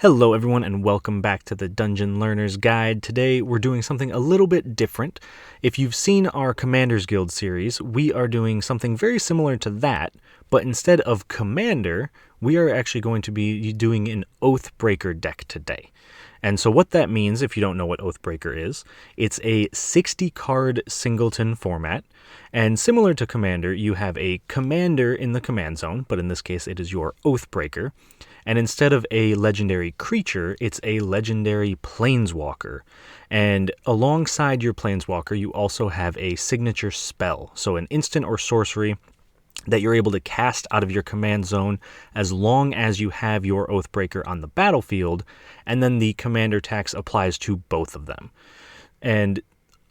Hello everyone and welcome back to the Dungeon Learner's Guide. Today we're doing something a little bit different. If you've seen our Commander's Guild series, we are doing something very similar to that, but instead of Commander, we are actually going to be doing an Oathbreaker deck today. And so what that means, if you don't know what Oathbreaker is, it's a 60-card singleton format, and similar to Commander, you have a Commander in the command zone, but in this case it is your Oathbreaker. And instead of a legendary creature, it's a legendary planeswalker. And alongside your planeswalker, you also have a signature spell. So an instant or sorcery that you're able to cast out of your command zone as long as you have your Oathbreaker on the battlefield. And then the commander tax applies to both of them. And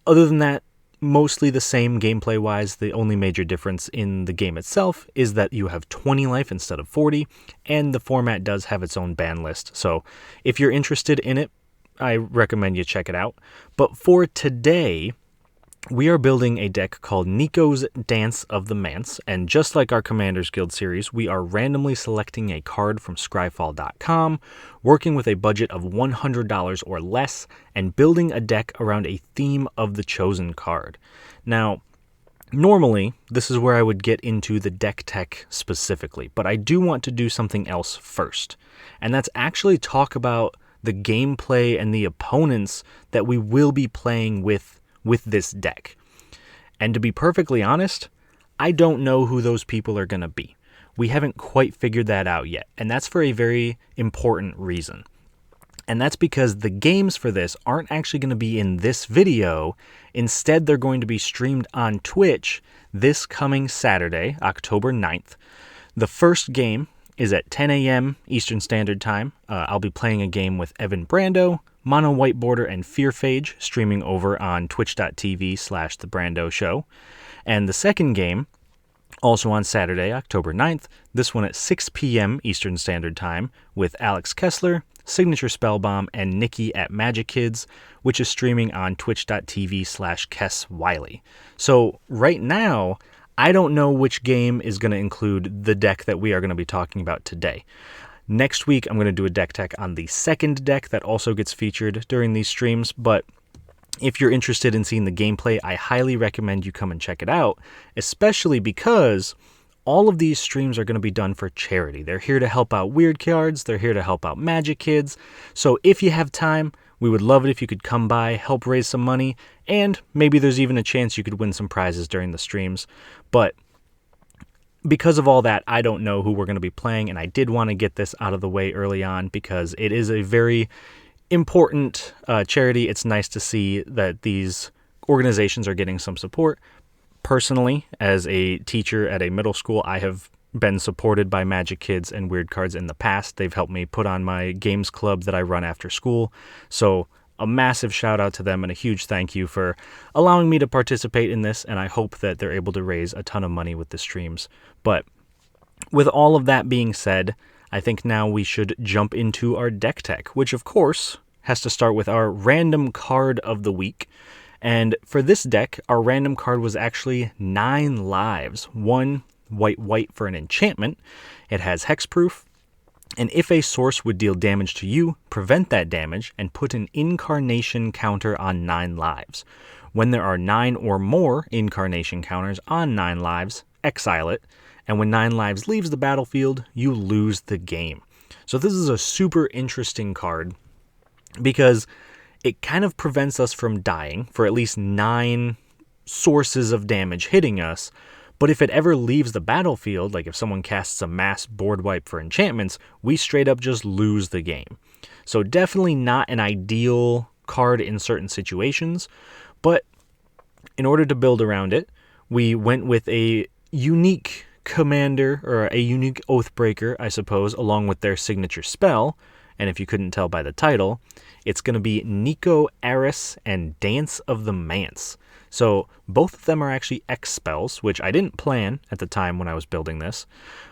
other than that, mostly the same gameplay-wise. The only major difference in the game itself is that you have 20 life instead of 40, and the format does have its own ban list. So if you're interested in it, I recommend you check it out. But for today, we are building a deck called Niko's Dance of the Manse, and just like our Commander's Guild series, we are randomly selecting a card from scryfall.com, working with a budget of $100 or less, and building a deck around a theme of the chosen card. Now, normally, this is where I would get into the deck tech specifically, but I do want to do something else first, and that's actually talk about the gameplay and the opponents that we will be playing with this deck. And to be perfectly honest, I don't know who those people are going to be. We haven't quite figured that out yet, and that's for a very important reason. And that's because the games for this aren't actually going to be in this video. Instead, they're going to be streamed on Twitch this coming Saturday, October 9th. The first game is at 10 a.m. Eastern Standard Time. I'll be playing a game with Evan Brando, Mono White Border, and Fearphage, streaming over on twitch.tv/The Brando Show. And the second game, also on Saturday, October 9th, this one at 6 p.m. Eastern Standard Time, with Alex Kessler, Signature Spellbomb, and Nikki at Magic Kids, which is streaming on twitch.tv/Kess Wiley. So right now, I don't know which game is going to include the deck that we are going to be talking about today. Next week, I'm going to do a deck tech on the second deck that also gets featured during these streams, but if you're interested in seeing the gameplay, I highly recommend you come and check it out, especially because all of these streams are going to be done for charity. They're here to help out Weird Cards, they're here to help out Magic Kids, so if you have time, we would love it if you could come by, help raise some money, and maybe there's even a chance you could win some prizes during the streams. But because of all that, I don't know who we're going to be playing, and I did want to get this out of the way early on because it is a very important charity. It's nice to see that these organizations are getting some support. Personally, as a teacher at a middle school, I have been supported by Magic Kids and Weird Cards in the past. They've helped me put on my games club that I run after school. So a massive shout out to them and a huge thank you for allowing me to participate in this, and I hope that they're able to raise a ton of money with the streams. But with all of that being said, I think now we should jump into our deck tech, which of course has to start with our random card of the week. And for this deck, our random card was actually 9 lives, 1 white for an enchantment. It has hexproof, and if a source would deal damage to you, prevent that damage and put an incarnation counter on 9 lives. When there are 9 or more incarnation counters on 9 lives, exile it, and when 9 lives leaves the battlefield, you lose the game. So this is a super interesting card because it kind of prevents us from dying for at least 9 sources of damage hitting us. But if it ever leaves the battlefield, like if someone casts a mass board wipe for enchantments, we straight up just lose the game. So definitely not an ideal card in certain situations, but in order to build around it, we went with a unique commander, or a unique Oathbreaker, I suppose, along with their signature spell. And if you couldn't tell by the title, it's going to be Niko Aris and Dance of the Manse. So both of them are actually X spells, which I didn't plan at the time when I was building this.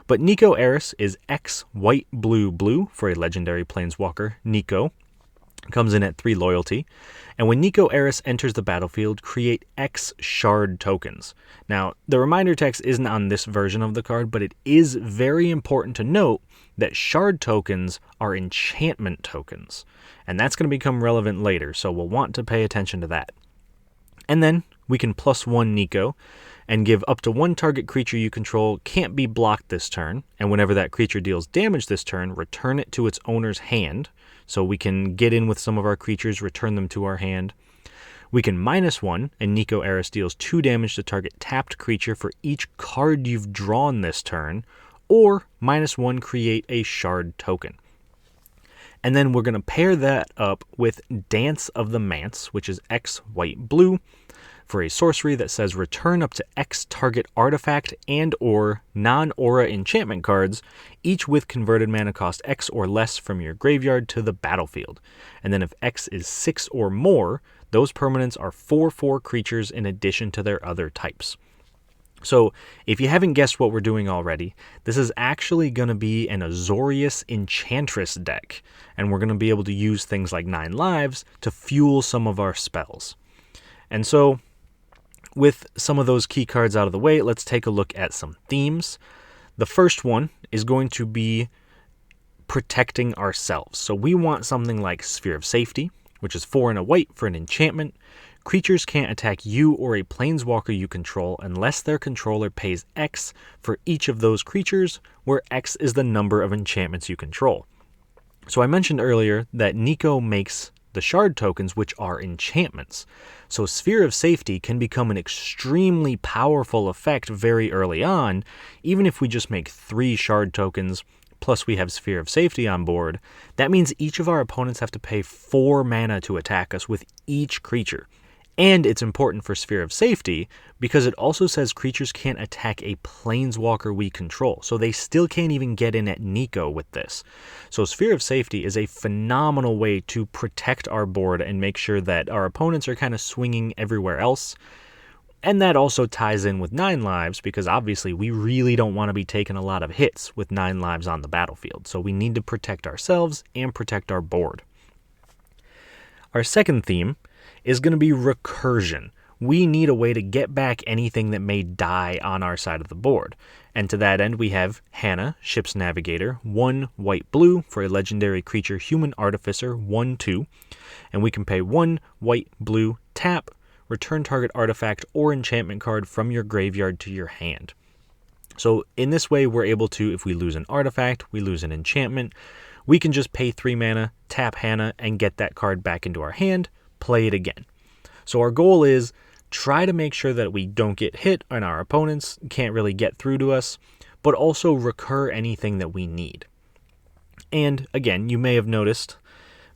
But Niko Aris is X white blue for a legendary planeswalker, Niko. Comes in at 3 loyalty. And when Niko Aris enters the battlefield, create X shard tokens. Now, the reminder text isn't on this version of the card, but it is very important to note that shard tokens are enchantment tokens. And that's going to become relevant later, so we'll want to pay attention to that. And then we can +1 Niko and give up to 1 target creature you control can't be blocked this turn, and whenever that creature deals damage this turn, return it to its owner's hand. So we can get in with some of our creatures, return them to our hand. We can -1, and Niko Aris deals 2 damage to target tapped creature for each card you've drawn this turn, or -1, create a shard token. And then we're going to pair that up with Dance of the Manse, which is X white-blue, for a sorcery that says return up to X target artifact and or non-aura enchantment cards, each with converted mana cost X or less from your graveyard to the battlefield. And then if X is 6 or more, those permanents are 4/4 creatures in addition to their other types. So if you haven't guessed what we're doing already, this is actually going to be an Azorius Enchantress deck, and we're going to be able to use things like 9 lives to fuel some of our spells. And so with some of those key cards out of the way, let's take a look at some themes. The first one is going to be protecting ourselves. So we want something like Sphere of Safety, which is 4 and a white for an enchantment. Creatures can't attack you or a planeswalker you control unless their controller pays X for each of those creatures, where X is the number of enchantments you control. So I mentioned earlier that Niko makes the shard tokens, which are enchantments. So Sphere of Safety can become an extremely powerful effect very early on, even if we just make 3 shard tokens, plus we have Sphere of Safety on board. That means each of our opponents have to pay 4 mana to attack us with each creature. And it's important for Sphere of Safety because it also says creatures can't attack a planeswalker we control. So they still can't even get in at Niko with this. So Sphere of Safety is a phenomenal way to protect our board and make sure that our opponents are kind of swinging everywhere else. And that also ties in with 9 lives because obviously we really don't want to be taking a lot of hits with 9 lives on the battlefield. So we need to protect ourselves and protect our board. Our second theme is going to be recursion. We need a way to get back anything that may die on our side of the board. And to that end, we have Hannah, Ship's Navigator, 1 white-blue for a legendary creature, Human Artificer, 1/2. And we can pay 1 white-blue, tap, return target artifact or enchantment card from your graveyard to your hand. So in this way, we're able to, if we lose an artifact, we lose an enchantment, we can just pay 3 mana, tap Hannah, and get that card back into our hand, play it again. So our goal is try to make sure that we don't get hit and our opponents can't really get through to us, but also recur anything that we need. And again, you may have noticed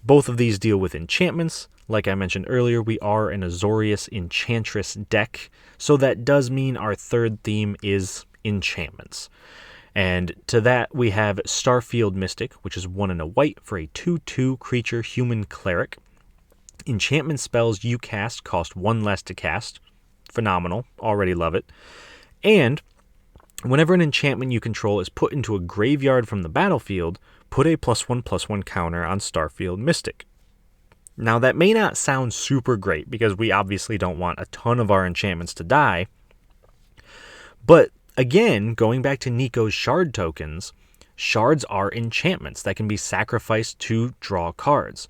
both of these deal with enchantments. Like I mentioned earlier, we are an Azorius Enchantress deck, so that does mean our third theme is enchantments. And to that, we have Starfield Mystic, which is 1 and a white for a 2/2 creature human cleric. Enchantment spells you cast cost 1 less to cast. Phenomenal. Already love it. And whenever an enchantment you control is put into a graveyard from the battlefield, put a +1/+1 counter on Starfield Mystic. Now that may not sound super great because we obviously don't want a ton of our enchantments to die. But again, going back to Niko's shard tokens, shards are enchantments that can be sacrificed to draw cards.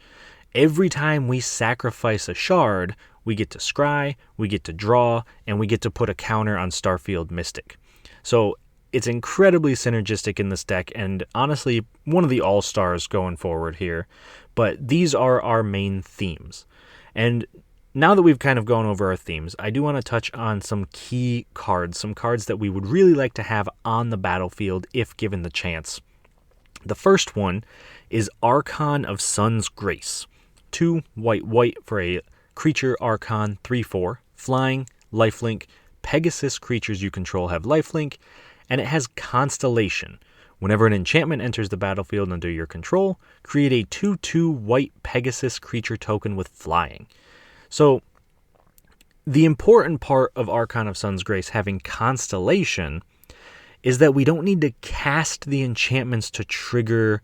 Every time we sacrifice a shard, we get to scry, we get to draw, and we get to put a counter on Starfield Mystic. So it's incredibly synergistic in this deck, and honestly, one of the all-stars going forward here. But these are our main themes. And now that we've kind of gone over our themes, I do want to touch on some key cards, some cards that we would really like to have on the battlefield if given the chance. The first one is Archon of Sun's Grace. 2 white-white for a creature Archon, 3/4, flying, lifelink, Pegasus creatures you control have lifelink, and it has Constellation. Whenever an enchantment enters the battlefield under your control, create a 2/2 white Pegasus creature token with flying. So the important part of Archon of Sun's Grace having Constellation is that we don't need to cast the enchantments to trigger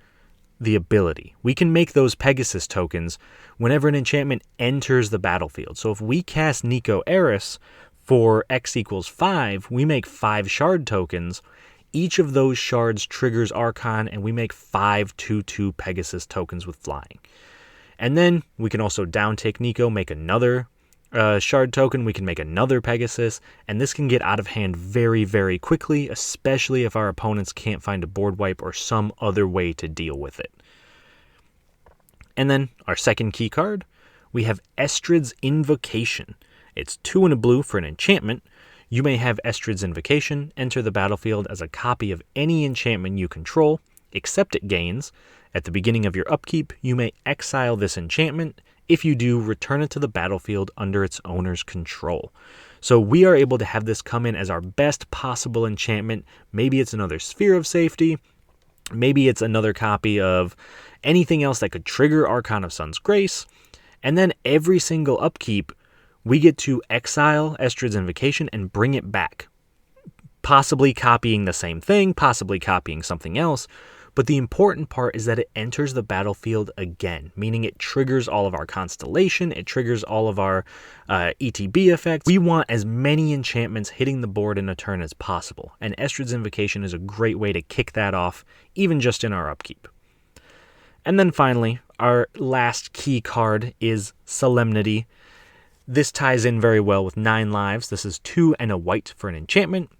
the ability. We can make those Pegasus tokens whenever an enchantment enters the battlefield. So if we cast Niko Aris for X equals 5, we make 5 shard tokens. Each of those shards triggers Archon, and we make 5 2/2 Pegasus tokens with flying. And then we can also downtick Niko, make another shard token, we can make another Pegasus, and this can get out of hand very, very quickly, especially if our opponents can't find a board wipe or some other way to deal with it. And then our second key card, we have Estrid's Invocation. It's 2 and a blue for an enchantment. You may have Estrid's Invocation enter the battlefield as a copy of any enchantment you control, except it gains. At the beginning of your upkeep, you may exile this enchantment. If you do, return it to the battlefield under its owner's control. So we are able to have this come in as our best possible enchantment. Maybe it's another Sphere of Safety. Maybe it's another copy of anything else that could trigger Archon of Sun's Grace. And then every single upkeep, we get to exile Estrid's Invocation and bring it back. Possibly copying the same thing, possibly copying something else. But the important part is that it enters the battlefield again, meaning it triggers all of our constellation, it triggers all of our ETB effects. We want as many enchantments hitting the board in a turn as possible, and Estrid's Invocation is a great way to kick that off, even just in our upkeep. And then finally, our last key card is Solemnity. This ties in very well with 9 lives. This is 2 and a white for an enchantment.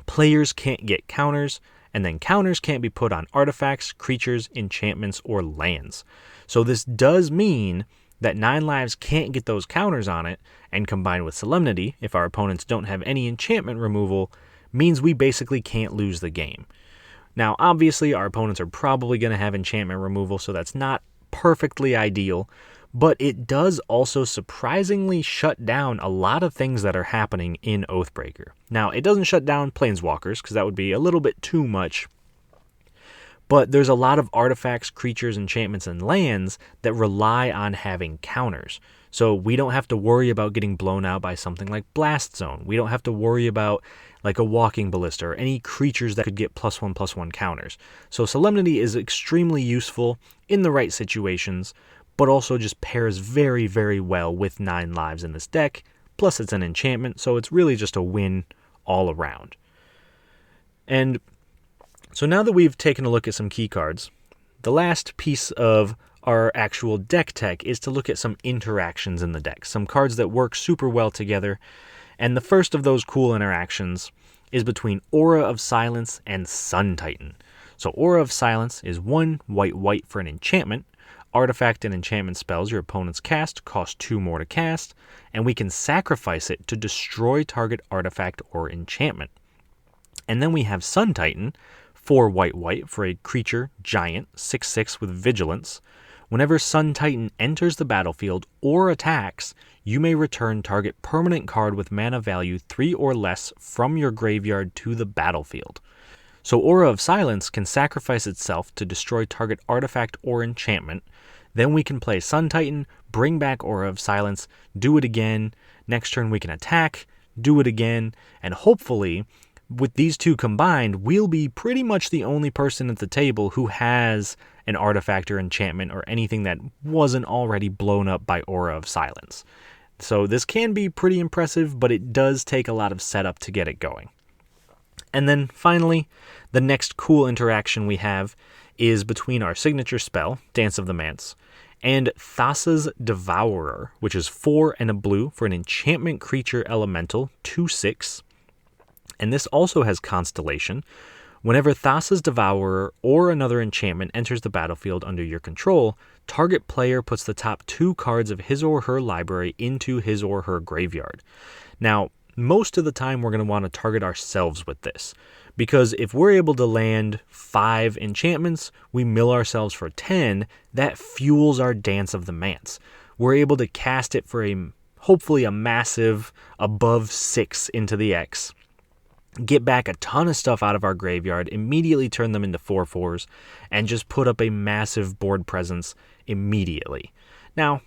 Players can't get counters, and then counters can't be put on artifacts, creatures, enchantments, or lands. So this does mean that 9 lives can't get those counters on it, and combined with Solemnity, if our opponents don't have any enchantment removal, means we basically can't lose the game. Now, obviously, our opponents are probably going to have enchantment removal, so that's not perfectly ideal, but it does also surprisingly shut down a lot of things that are happening in Oathbreaker. Now, it doesn't shut down Planeswalkers, because that would be a little bit too much, but there's a lot of artifacts, creatures, enchantments, and lands that rely on having counters. So we don't have to worry about getting blown out by something like Blast Zone. We don't have to worry about like a Walking Ballista or any creatures that could get +1/+1 counters. So Solemnity is extremely useful in the right situations, but also just pairs very, very well with 9 lives in this deck. Plus it's an enchantment, so it's really just a win all around. And so now that we've taken a look at some key cards, the last piece of our actual deck tech is to look at some interactions in the deck, some cards that work super well together. And the first of those cool interactions is between Aura of Silence and Sun Titan. So Aura of Silence is 1 white for an enchantment. Artifact and enchantment spells your opponents cast cost 2 more to cast, and we can sacrifice it to destroy target artifact or enchantment. And then we have Sun Titan, 4 white for a creature, giant, 6/6 with vigilance. Whenever Sun Titan enters the battlefield or attacks, you may return target permanent card with mana value 3 or less from your graveyard to the battlefield. So Aura of Silence can sacrifice itself to destroy target artifact or enchantment. Then we can play Sun Titan, bring back Aura of Silence, do it again. Next turn we can attack, do it again, and hopefully, with these two combined, we'll be pretty much the only person at the table who has an artifact or enchantment or anything that wasn't already blown up by Aura of Silence. So this can be pretty impressive, but it does take a lot of setup to get it going. And then finally, the next cool interaction we have is between our signature spell, Dance of the Manse, and Thassa's Devourer, which is 4 and a blue for an enchantment creature elemental, 2/6. And this also has Constellation. Whenever Thassa's Devourer or another enchantment enters the battlefield under your control, target player puts the top 2 cards of his or her library into his or her graveyard. Now, most of the time we're going to want to target ourselves with this, because if we're able to land 5 enchantments, we mill ourselves for 10, that fuels our Dance of the Manse. We're able to cast it for hopefully a massive above 6 into the X, get back a ton of stuff out of our graveyard, immediately turn them into 4/4s, and just put up a massive board presence immediately. Now,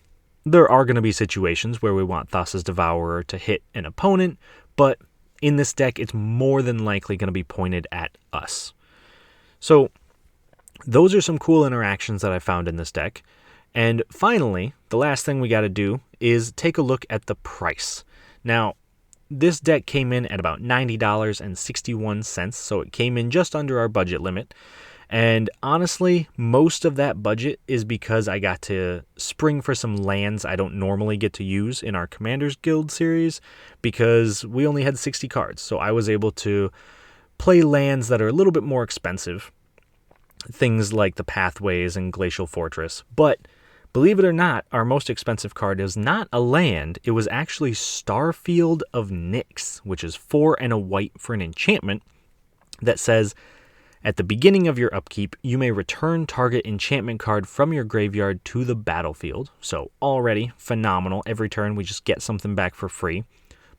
there are going to be situations where we want Thassa's Devourer to hit an opponent, but in this deck, it's more than likely going to be pointed at us. So those are some cool interactions that I found in this deck. And finally, the last thing we got to do is take a look at the price. Now, this deck came in at about $90.61, so it came in just under our budget limit. And honestly, most of that budget is because I got to spring for some lands I don't normally get to use in our Commander's Guild series, because we only had 60 cards, so I was able to play lands that are a little bit more expensive, things like the Pathways and Glacial Fortress. But believe it or not, our most expensive card is not a land, it was actually Starfield of Nyx, which is 4 and a white for an enchantment that says, at the beginning of your upkeep, you may return target enchantment card from your graveyard to the battlefield. So already phenomenal. Every turn we just get something back for free.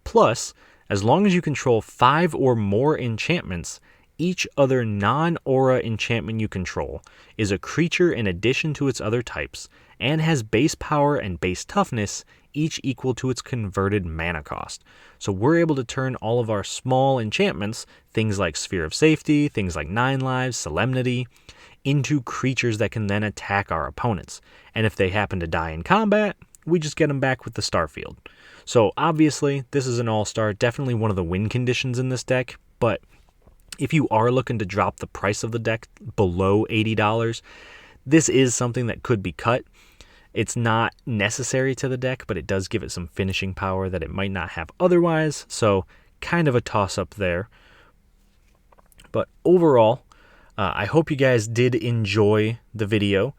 Plus, as long as you control 5 or more enchantments, each other non-aura enchantment you control is a creature in addition to its other types and has base power and base toughness, each equal to its converted mana cost. So we're able to turn all of our small enchantments, things like Sphere of Safety, things like 9 Lives, Solemnity, into creatures that can then attack our opponents. And if they happen to die in combat, we just get them back with the Starfield. So obviously, this is an all-star, definitely one of the win conditions in this deck, but if you are looking to drop the price of the deck below $80, this is something that could be cut. It's not necessary to the deck, but it does give it some finishing power that it might not have otherwise, so kind of a toss-up there. But overall, I hope you guys did enjoy the video.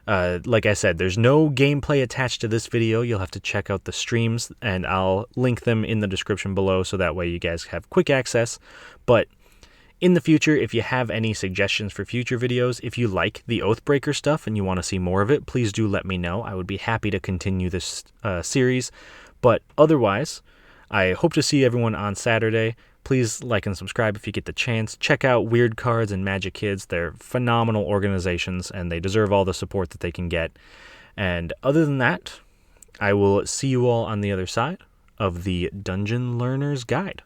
Like I said, there's no gameplay attached to this video. You'll have to check out the streams, and I'll link them in the description below so that way you guys have quick access. But in the future, if you have any suggestions for future videos, if you like the Oathbreaker stuff and you want to see more of it, please do let me know. I would be happy to continue this series. But otherwise, I hope to see everyone on Saturday. Please like and subscribe if you get the chance. Check out Weird Cards and Magic Kids. They're phenomenal organizations, and they deserve all the support that they can get. And other than that, I will see you all on the other side of the Dungeon Learner's Guide.